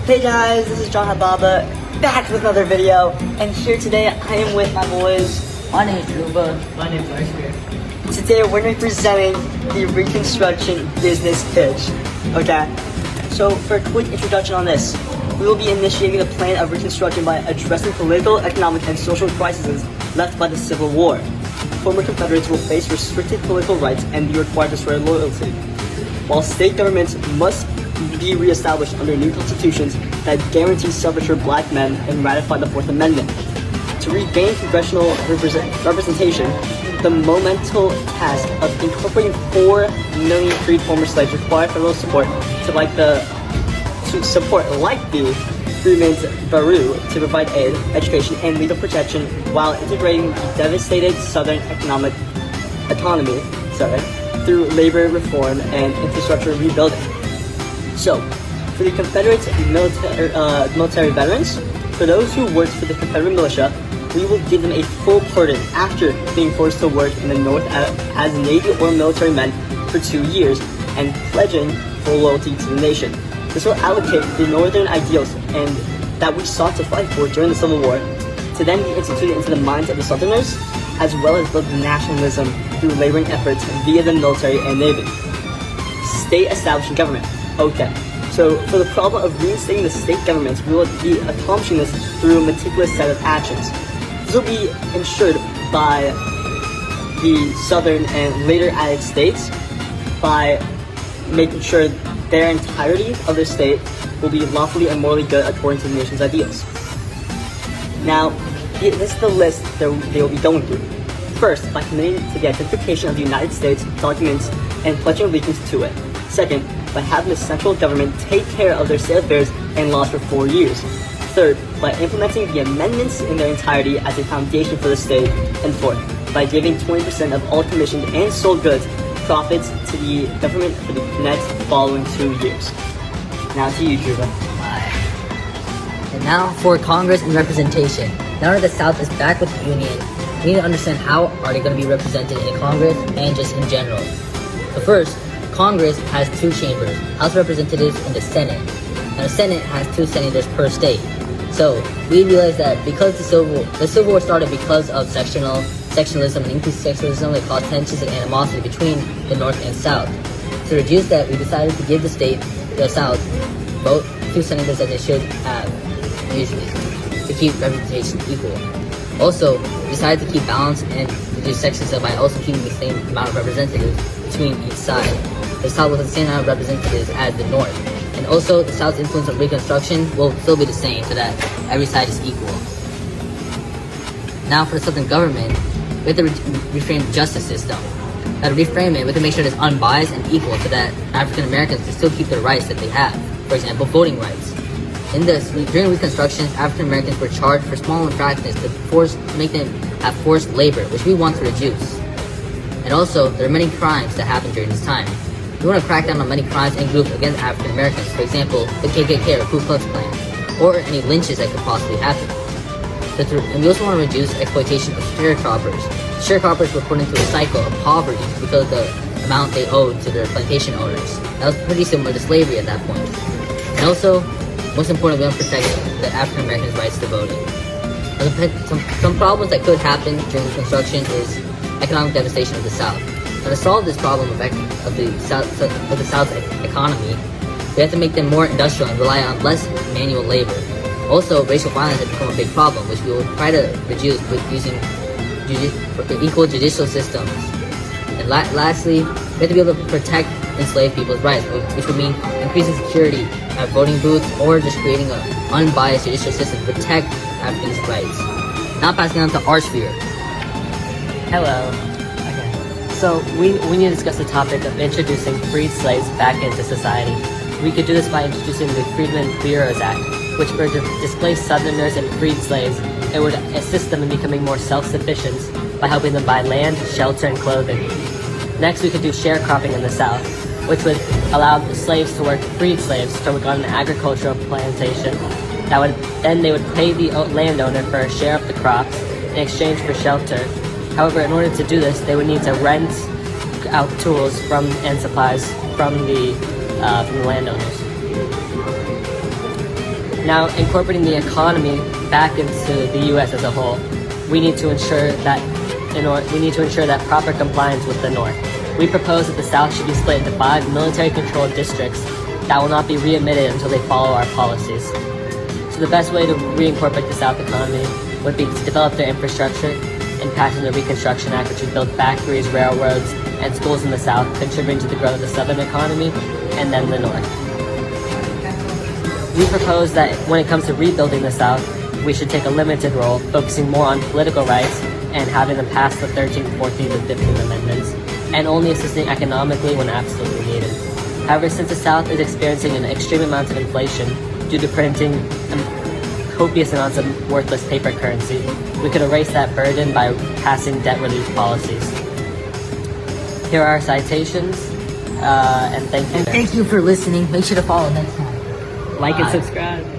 Hey guys, this is John Hababa, back with another video, and here today I am with my boys. My name is Ruba. My name is Icebear. Today we're going to be presenting the Reconstruction business pitch. Okay, so for a quick introduction on this, we will be initiating the plan of Reconstruction by addressing political, economic, and social crises left by the Civil War. Former Confederates will face restricted political rights and be required to swear loyalty, while state governments must be reestablished under new constitutions that guarantee self-assured black men and ratify the Fourth Amendment. To regain congressional representation, the monumental task of incorporating 4 million freed former slaves required federal support to support the Freedmen's Bureau to provide aid, education, and legal protection while integrating the devastated Southern economy through labor reform and infrastructure rebuilding. So, for the Confederate military veterans, for those who worked for the Confederate militia, we will give them a full pardon after being forced to work in the North as Navy or military men for 2 years and pledging full loyalty to the nation. This will allocate the Northern ideals and that we sought to fight for during the Civil War to then be instituted into the minds of the Southerners, as well as build nationalism through laboring efforts via the military and Navy. State establishing government. Okay, so for the problem of reinstating the state governments, we will be accomplishing this through a meticulous set of actions. This will be ensured by the Southern and later added states by making sure their entirety of their state will be lawfully and morally good according to the nation's ideals. Now, this is the list that they will be going through. First, by committing to the identification of the United States documents and pledging allegiance to it. Second, by having the central government take care of their state affairs and laws for 4 years. Third, by implementing the amendments in their entirety as a foundation for the state. And fourth, by giving 20% of all commissioned and sold goods profits to the government for the next following 2 years. Now to you, Juba. And now for Congress and representation. Now that the South is back with the Union, we need to understand how are they going to be represented in Congress and just in general. So first, Congress has 2 chambers, House of Representatives and the Senate. Now the Senate has 2 senators per state. So we realize that because the Civil War started because of sectionalism and increased sectionalism that caused tensions and animosity between the North and South. To reduce that, we decided to give the South, both 2 senators as they should have usually, to keep representation equal. Also, we decided to keep balance and reduce sexism by also keeping the same amount of representatives between each side. The South will have the same amount of representatives as the North. And also, the South's influence on Reconstruction will still be the same so that every side is equal. Now for the Southern government, we have to reframe the justice system. Now to reframe it, we have to make sure it's unbiased and equal so that African Americans can still keep their rights that they have. For example, voting rights. During Reconstruction, African Americans were charged for small infractions to make them have forced labor, which we want to reduce. And also, there are many crimes that happened during this time. We want to crack down on many crimes and groups against African Americans, for example, the KKK or Ku Klux Klan, or any lynches that could possibly happen. And we also want to reduce exploitation of sharecroppers. Sharecroppers were put into a cycle of poverty because of the amount they owed to their plantation owners. That was pretty similar to slavery at that point. And also, most importantly, we want to protect the African Americans' rights to voting. Some problems that could happen during Reconstruction is economic devastation of the South. Now, to solve this problem of the South's economy, we have to make them more industrial and rely on less manual labor. Also, racial violence has become a big problem, which we will try to reduce with using equal judicial systems. And lastly, we have to be able to protect enslaved people's rights, which would mean increasing security at voting booths or just creating an unbiased judicial system to protect Africans' rights. Now passing on to Archsphere. Hello. Okay. So we need to discuss the topic of introducing freed slaves back into society. We could do this by introducing the Freedmen's Bureaus Act, which for displaced Southerners and freed slaves, it would assist them in becoming more self-sufficient by helping them buy land, shelter, and clothing. Next, we could do sharecropping in the South, which would allow the slaves to work, freed slaves to work on an agricultural plantation. Then they would pay the landowner for a share of the crops in exchange for shelter. However, in order to do this, they would need to rent out tools and supplies from the landowners. Now, incorporating the economy back into the U.S. as a whole, we need to ensure that proper compliance with the North. We propose that the South should be split into 5 military-controlled districts that will not be readmitted until they follow our policies. So the best way to reincorporate the South economy would be to develop their infrastructure and passing the Reconstruction Act, which would build factories, railroads, and schools in the South, contributing to the growth of the Southern economy and then the North. We propose that when it comes to rebuilding the South, we should take a limited role, focusing more on political rights and having them pass the 13th, 14th, and 15th Amendments, and only assisting economically when absolutely needed. However, since the South is experiencing an extreme amount of inflation due to printing copious amounts of worthless paper currency, we could erase that burden by passing debt relief policies. Here are our citations, and thank you. And thank you for listening. Make sure to follow next time. Like and Bye. subscribe.